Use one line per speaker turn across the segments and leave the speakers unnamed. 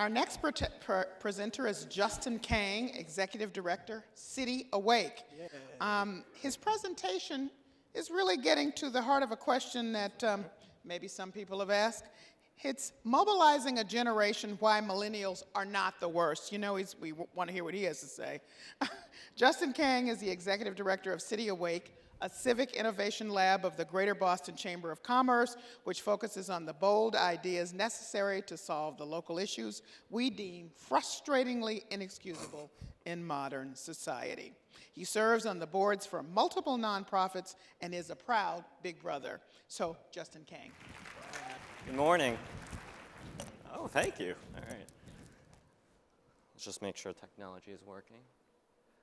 Our next presenter is Justin Kang, Executive Director, City Awake. His presentation is really getting to the heart of a question that maybe some people have asked. It's mobilizing a generation why millennials are not the worst. You know, we want to hear what he has to say. Justin Kang is the Executive Director of City Awake, a civic innovation lab of the Greater Boston Chamber of Commerce, which focuses on the bold ideas necessary to solve the local issues we deem frustratingly inexcusable in modern society. He serves on the boards for multiple nonprofits and is a proud big brother. So, Justin Kang.
Good morning. Oh, thank you. All right. Let's just make sure technology is working.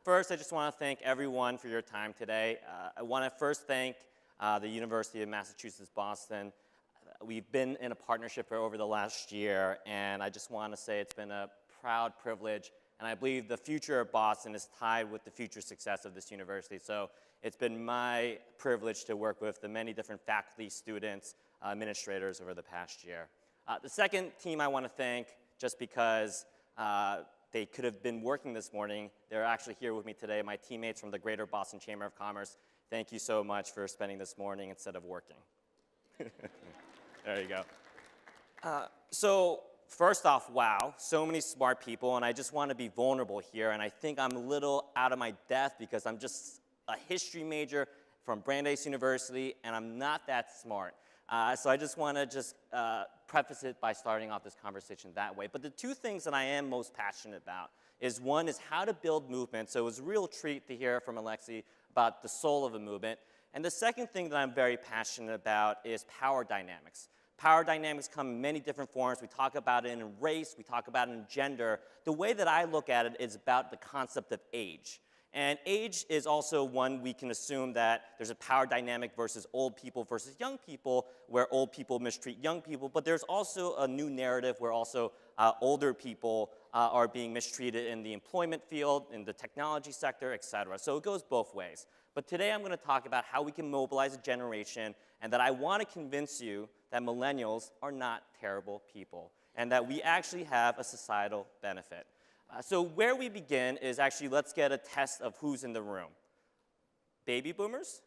First, I just want to thank everyone for your time today. I want to first thank the University of Massachusetts Boston. We've been in a partnership for over the last year, and I just want to say it's been a proud privilege, and I believe the future of Boston is tied with the future success of this university. So it's been my privilege to work with the many different faculty, students, administrators over the past year. The second team I want to thank, just because they could have been working this morning, they're actually here with me today, my teammates from the Greater Boston Chamber of Commerce. Thank you so much for spending this morning instead of working. There you go. So first off, wow, so many smart people, and I just want to be vulnerable here, and I think I'm a little out of my depth because I'm just a history major from Brandeis University, and I'm not that smart. So I just want to preface it by starting off this conversation that way. But the two things that I am most passionate about is one is how to build movement. So it was a real treat to hear from Alexi about the soul of a movement. And the second thing that I'm very passionate about is power dynamics. Power dynamics come in many different forms. We talk about it in race, we talk about it in gender. The way that I look at it is about the concept of age. And age is also one we can assume that there's a power dynamic versus old people versus young people, where old people mistreat young people, but there's also a new narrative where also older people are being mistreated in the employment field, in the technology sector, et cetera. So it goes both ways. But today I'm going to talk about how we can mobilize a generation, and that I want to convince you that millennials are not terrible people, and that we actually have a societal benefit. So where we begin is actually, let's get a test of who's in the room. Baby boomers?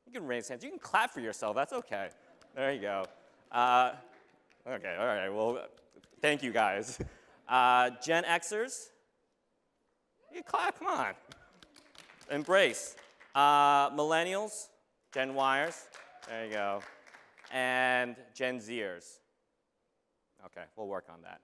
You can raise hands. You can clap for yourself. That's okay. There you go. Okay, all right. Well, thank you, guys. Gen Xers? You can clap. Come on. Embrace. Millennials? Gen Yers? There you go. And Gen Zers. Okay, we'll work on that.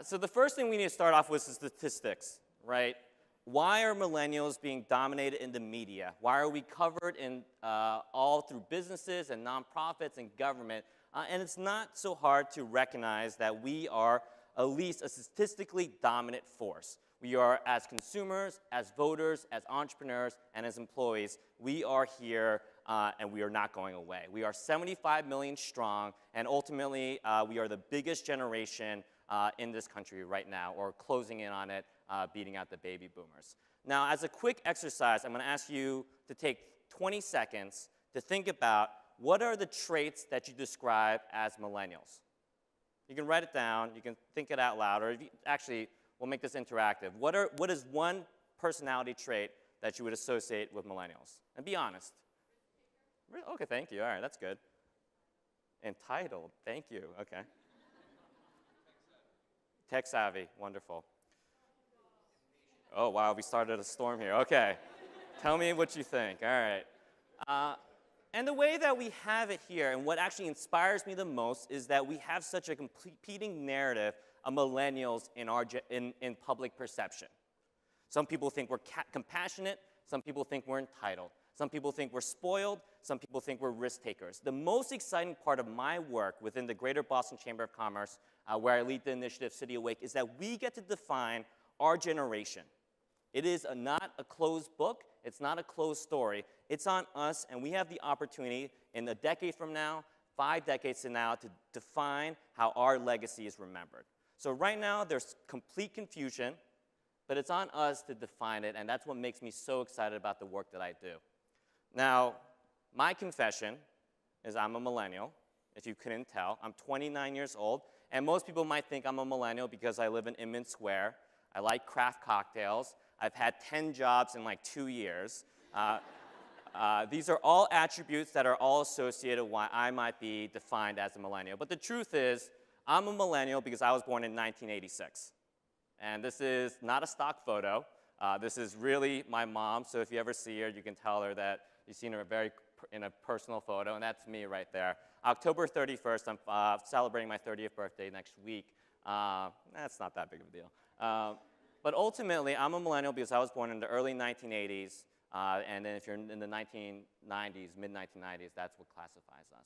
So the first thing we need to start off with is statistics, right? Why are millennials being dominated in the media? Why are we covered in all through businesses and nonprofits and government? And it's not so hard to recognize that we are at least a statistically dominant force. We are, as consumers, as voters, as entrepreneurs, and as employees, we are here and we are not going away. We are 75 million strong, and ultimately we are the biggest generation in this country right now, or closing in on it, beating out the baby boomers. Now, as a quick exercise, I'm going to ask you to take 20 seconds to think about what are the traits that you describe as millennials. You can write it down, you can think it out loud, or if you, actually, we'll make this interactive. What is one personality trait that you would associate with millennials? And be honest. Okay, thank you. All right, that's good. Entitled, thank you. Okay. Tech savvy, wonderful. Oh, wow, we started a storm here. Okay, tell me what you think. All right. And the way that we have it here, and what actually inspires me the most, is that we have such a competing narrative of millennials in public perception. Some people think we're compassionate. Some people think we're entitled. Some people think we're spoiled. Some people think we're risk takers. The most exciting part of my work within the Greater Boston Chamber of Commerce, where I lead the initiative City Awake, is that we get to define our generation. It is not a closed book. It's not a closed story. It's on us, and we have the opportunity in a decade from now, 5 decades from now, to define how our legacy is remembered. So right now, there's complete confusion, but it's on us to define it, and that's what makes me so excited about the work that I do. Now, my confession is I'm a millennial, if you couldn't tell. I'm 29 years old, And most people might think I'm a millennial because I live in Inman Square. I like craft cocktails. I've had 10 jobs in like 2 years. These are all attributes that are all associated why I might be defined as a millennial. But the truth is, I'm a millennial because I was born in 1986. And this is not a stock photo. This is really my mom, so if you ever see her, you can tell her that you've seen her in a personal photo, and that's me right there. October 31st, I'm celebrating my 30th birthday next week. That's not that big of a deal. But ultimately, I'm a millennial because I was born in the early 1980s, and then if you're in the 1990s, mid-1990s, that's what classifies us.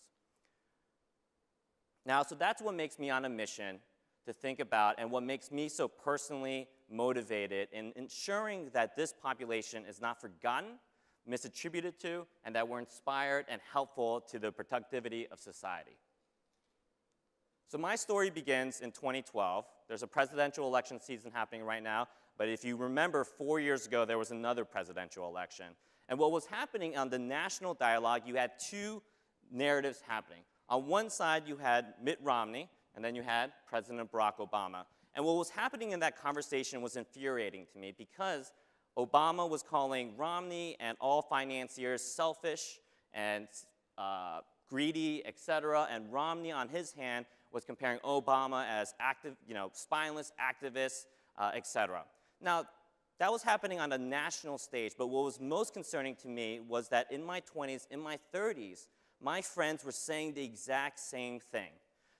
Now, so that's what makes me on a mission to think about and what makes me so personally motivated in ensuring that this population is not forgotten, misattributed to, and that we're inspired and helpful to the productivity of society. So my story begins in 2012. There's a presidential election season happening right now, but if you remember 4 years ago, there was another presidential election. And what was happening on the national dialogue, you had two narratives happening. On one side, you had Mitt Romney, and then you had President Barack Obama. And what was happening in that conversation was infuriating to me because Obama was calling Romney and all financiers selfish and greedy, et cetera, and Romney on his hand was comparing Obama as active, spineless activist, et cetera. Now, that was happening on a national stage, but what was most concerning to me was that in my 20s, in my 30s, my friends were saying the exact same thing.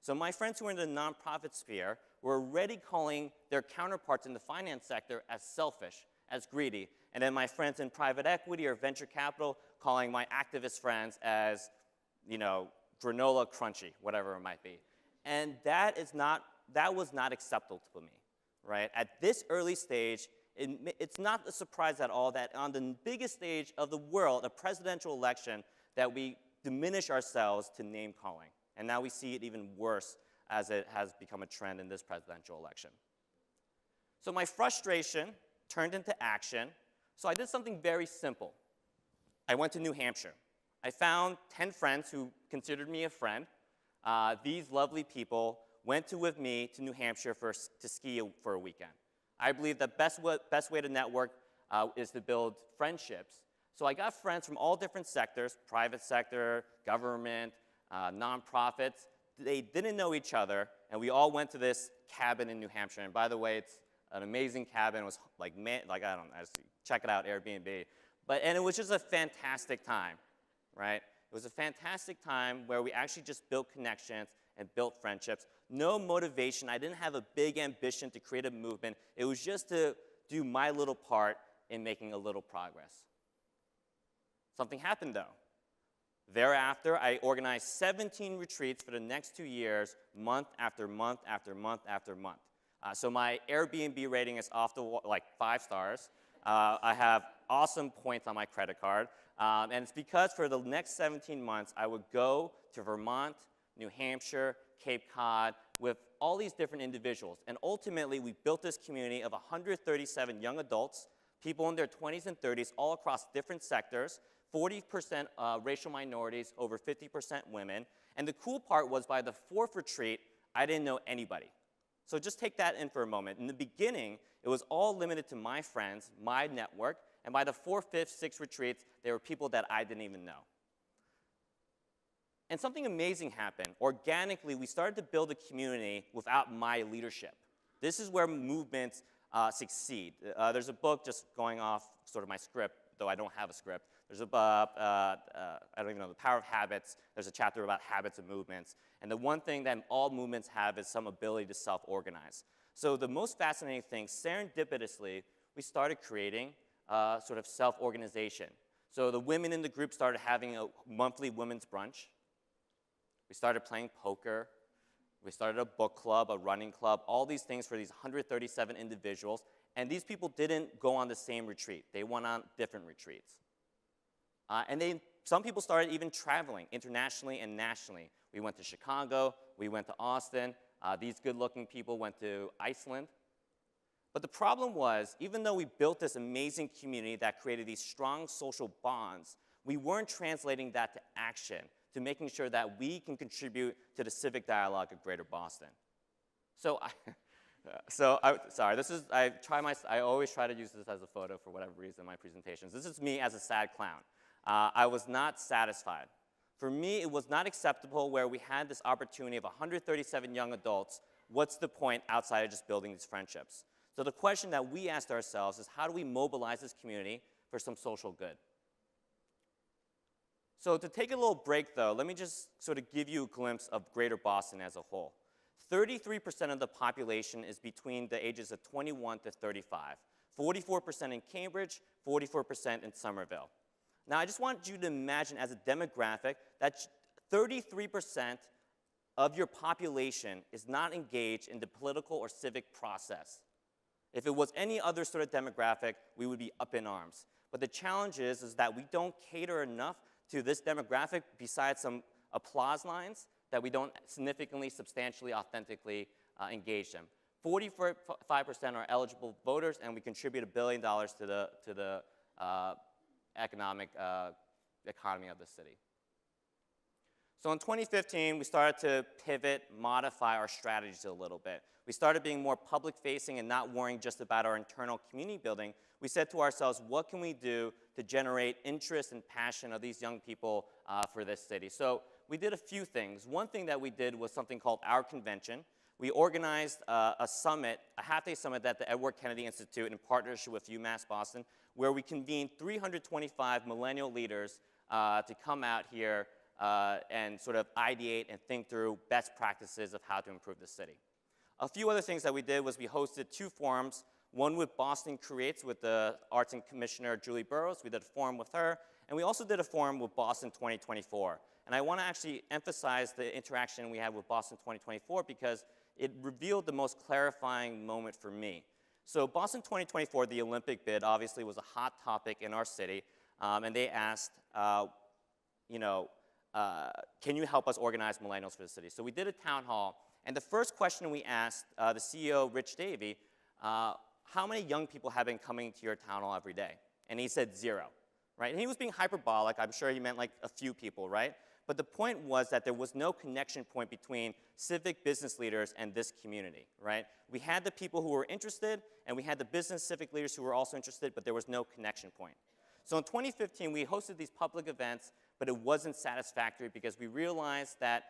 So my friends who were in the nonprofit sphere were already calling their counterparts in the finance sector as selfish, as greedy. And then my friends in private equity or venture capital calling my activist friends as, granola crunchy, whatever it might be. And that was not acceptable to me, right? At this early stage, it's not a surprise at all that on the biggest stage of the world, a presidential election, that we diminish ourselves to name calling. And now we see it even worse as it has become a trend in this presidential election. So my frustration turned into action. So I did something very simple. I went to New Hampshire. I found 10 friends who considered me a friend. These lovely people went with me to New Hampshire to ski for a weekend. I believe the best way to network is to build friendships. So I got friends from all different sectors, private sector, government, nonprofits. They didn't know each other, and we all went to this cabin in New Hampshire. And by the way, it's an amazing cabin. It was check it out, Airbnb. And it was just a fantastic time, right? It was a fantastic time where we actually just built connections and built friendships. No motivation. I didn't have a big ambition to create a movement. It was just to do my little part in making a little progress. Something happened, though. Thereafter, I organized 17 retreats for the next 2 years, month after month after month after month. So my Airbnb rating is off the wall, like 5 stars. I have awesome points on my credit card. And it's because for the next 17 months, I would go to Vermont, New Hampshire, Cape Cod, with all these different individuals. And ultimately, we built this community of 137 young adults, people in their 20s and 30s, all across different sectors, 40% racial minorities, over 50% women. And the cool part was by the 4th retreat, I didn't know anybody. So just take that in for a moment. In the beginning, it was all limited to my friends, my network, and by the 4th, 5th, 6th retreats, there were people that I didn't even know. And something amazing happened. Organically, we started to build a community without my leadership. This is where movements succeed. There's a book, just going off sort of my script, though I don't have a script. There's a book, I don't even know, The Power of Habits. There's a chapter about habits and movements. And the one thing that all movements have is some ability to self-organize. So the most fascinating thing, serendipitously, we started creating sort of self-organization. So the women in the group started having a monthly women's brunch. We started playing poker. We started a book club, a running club, all these things for these 137 individuals. And these people didn't go on the same retreat. They went on different retreats. Some people started even traveling internationally and nationally. We went to Chicago. We went to Austin. These good-looking people went to Iceland. But the problem was, even though we built this amazing community that created these strong social bonds, we weren't translating that to action, to making sure that we can contribute to the civic dialogue of Greater Boston. Sorry, I always try to use this as a photo for whatever reason in my presentations. This is me as a sad clown. I was not satisfied. For me, it was not acceptable where we had this opportunity of 137 young adults. What's the point outside of just building these friendships? So the question that we asked ourselves is, how do we mobilize this community for some social good? So to take a little break, though, let me just sort of give you a glimpse of Greater Boston as a whole. 33% of the population is between the ages of 21 to 35. 44% in Cambridge, 44% in Somerville. Now, I just want you to imagine as a demographic that 33% of your population is not engaged in the political or civic process. If it was any other sort of demographic, we would be up in arms. But the challenge is that we don't cater enough to this demographic besides some applause lines that we don't significantly, substantially, authentically engage them. 45% are eligible voters, and we contribute $1 billion to the economy of the city. So in 2015, we started to pivot, modify our strategies a little bit. We started being more public-facing and not worrying just about our internal community building. We said to ourselves, what can we do to generate interest and passion of these young people for this city? So we did a few things. One thing that we did was something called Our Convention. We organized a summit, a half-day summit at the Edward Kennedy Institute in partnership with UMass Boston, where we convened 325 millennial leaders to come out here and sort of ideate and think through best practices of how to improve the city. A few other things that we did was we hosted 2 forums, one with Boston Creates with the Arts and Commissioner Julie Burrows. We did a forum with her, and we also did a forum with Boston 2024. And I want to actually emphasize the interaction we had with Boston 2024 because it revealed the most clarifying moment for me. So Boston 2024, the Olympic bid, obviously was a hot topic in our city, and they asked, can you help us organize millennials for the city? So we did a town hall, and the first question we asked the CEO, Rich Davey, how many young people have been coming to your town hall every day? And he said 0, right? And he was being hyperbolic. I'm sure he meant like a few people, right? But the point was that there was no connection point between civic business leaders and this community, right? We had the people who were interested, and we had the business civic leaders who were also interested, but there was no connection point. So in 2015, we hosted these public events, but it wasn't satisfactory because we realized that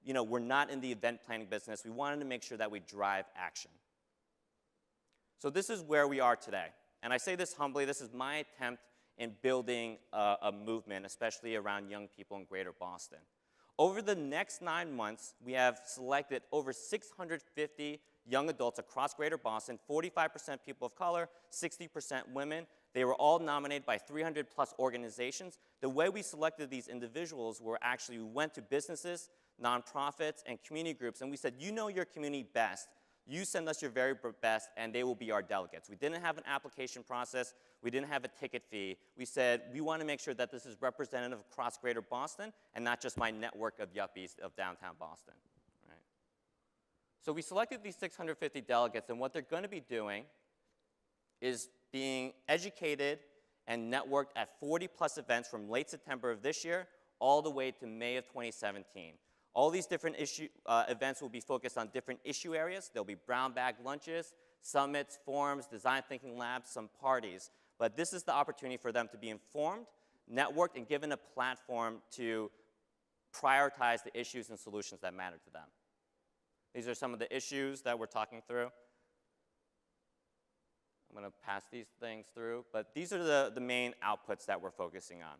we're not in the event planning business. We wanted to make sure that we drive action. So this is where we are today. And I say this humbly, this is my attempt in building a movement, especially around young people in Greater Boston. Over the next 9 months, we have selected over 650 young adults across Greater Boston, 45% people of color, 60% women. They were all nominated by 300+ organizations. The way we selected these individuals were actually, we went to businesses, nonprofits, and community groups, and we said, you know your community best. You send us your very best, and they will be our delegates. We didn't have an application process. We didn't have a ticket fee. We said, we want to make sure that this is representative across Greater Boston and not just my network of yuppies of downtown Boston. Right? So we selected these 650 delegates, and what they're going to be doing is being educated and networked at 40+ events from late September of this year all the way to May of 2017. All these different events will be focused on different issue areas. There'll be brown bag lunches, summits, forums, design thinking labs, some parties. But this is the opportunity for them to be informed, networked, and given a platform to prioritize the issues and solutions that matter to them. These are some of the issues that we're talking through. I'm going to pass these things through, but these are the main outputs that we're focusing on.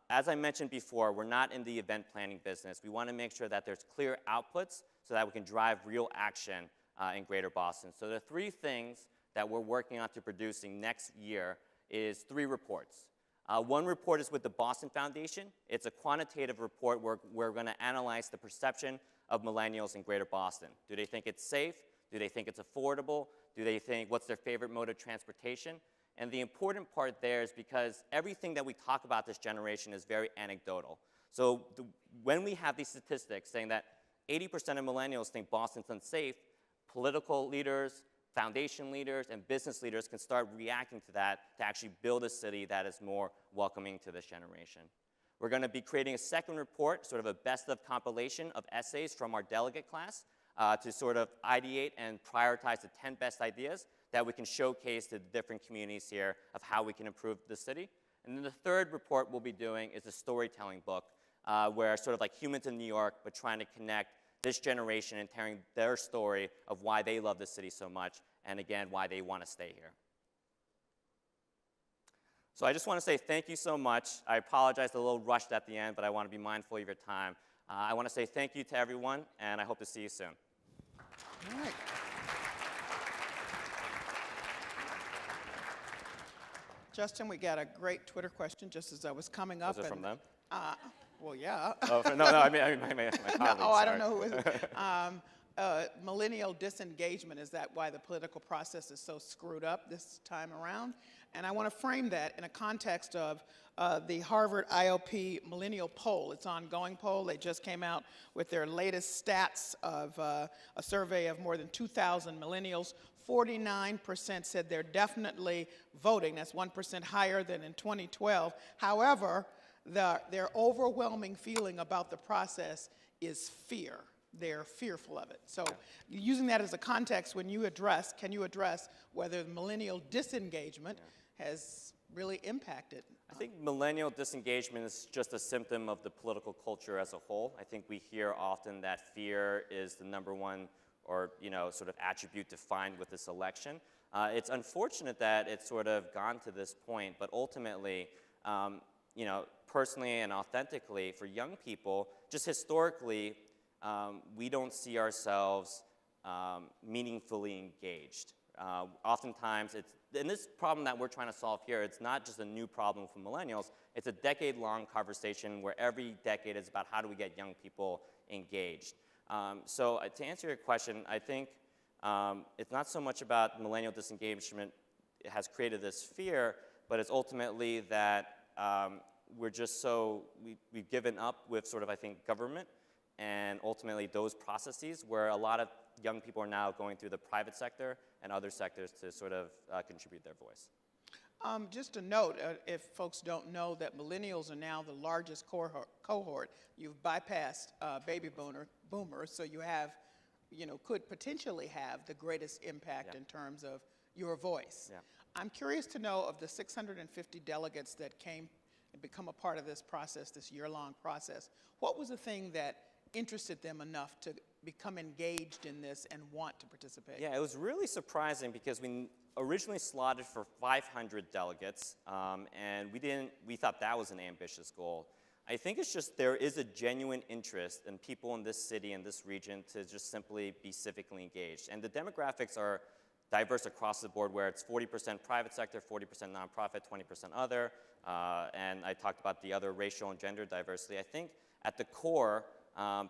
As I mentioned before, we're not in the event planning business. We want to make sure that there's clear outputs so that we can drive real action in Greater Boston. So the 3 things that we're working on to producing next year is 3 reports. One report is with the Boston Foundation. It's a quantitative report where we're going to analyze the perception of millennials in Greater Boston. Do they think it's safe? Do they think it's affordable? Do they think what's their favorite mode of transportation? And the important part there is because everything that we talk about this generation is very anecdotal. So when we have these statistics saying that 80% of millennials think Boston's unsafe, political leaders, foundation leaders, and business leaders can start reacting to that to actually build a city that is more welcoming to this generation. We're going to be creating a second report, sort of a best of compilation of essays from our delegate class. to sort of ideate and prioritize the 10 best ideas that we can showcase to the different communities here of how we can improve the city. And then the third report we'll be doing is a storytelling book where sort of like Humans in New York, but trying to connect this generation and telling their story of why they love the city so much, and again, why they want to stay here. So I just want to say thank you so much. I apologize, a little rushed at the end, but I want to be mindful of your time. I want to say thank you to everyone, and I hope to see you soon.
All right. Justin, we got a great Twitter question just as I was coming up.
Was it from them?
Well, yeah.
Oh, no, I mean my colleagues.
No, I don't know who is it. Millennial disengagement, is that why the political process is so screwed up this time around? And I want to frame that in a context of the Harvard IOP Millennial Poll. It's an ongoing poll. They just came out with their latest stats of a survey of more than 2,000 millennials. 49% said they're definitely voting. That's 1% higher than in 2012. However, their overwhelming feeling about the process is fear. They're fearful of it. So using that as a context, when you address, can you address whether millennial disengagement has really impacted?
I think millennial disengagement is just a symptom of the political culture as a whole. I think we hear often that fear is the #1 or sort of attribute defined with this election. It's unfortunate that it's sort of gone to this point, but ultimately, personally and authentically, for young people, just historically, we don't see ourselves meaningfully engaged. Oftentimes, and this problem that we're trying to solve here, it's not just a new problem for millennials, it's a decade-long conversation where every decade is about how do we get young people engaged. So to answer your question, I think it's not so much about millennial disengagement has created this fear, but it's ultimately that we're just we've given up with sort of, I think, government and ultimately those processes where a lot of young people are now going through the private sector and other sectors to sort of contribute their voice.
Just a note, if folks don't know, that millennials are now the largest cohort. You've bypassed baby boomers, so you have, could potentially have the greatest impact in terms of your voice.
Yeah.
I'm curious to know, of the 650 delegates that came and become a part of this process, this year-long process, what was the thing that interested them enough to become engaged in this and want to participate?
Yeah, it was really surprising because we originally slotted for 500 delegates, and we thought that was an ambitious goal. I think it's just there is a genuine interest in people in this city and this region to just simply be civically engaged. And the demographics are diverse across the board, where it's 40% private sector, 40% nonprofit, 20% other, and I talked about the other racial and gender diversity. I think at the core,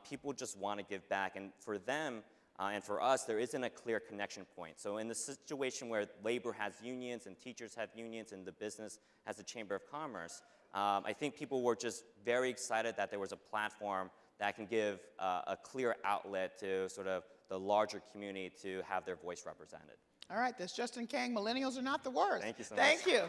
people just want to give back, and for them and for us, there isn't a clear connection point. So in the situation where labor has unions and teachers have unions and the business has a chamber of commerce, I think people were just very excited that there was a platform that can give a clear outlet to sort of the larger community to have their voice represented.
All right, that's Justin Kang. Millennials are not the worst.
Thank you so much.
Thank you.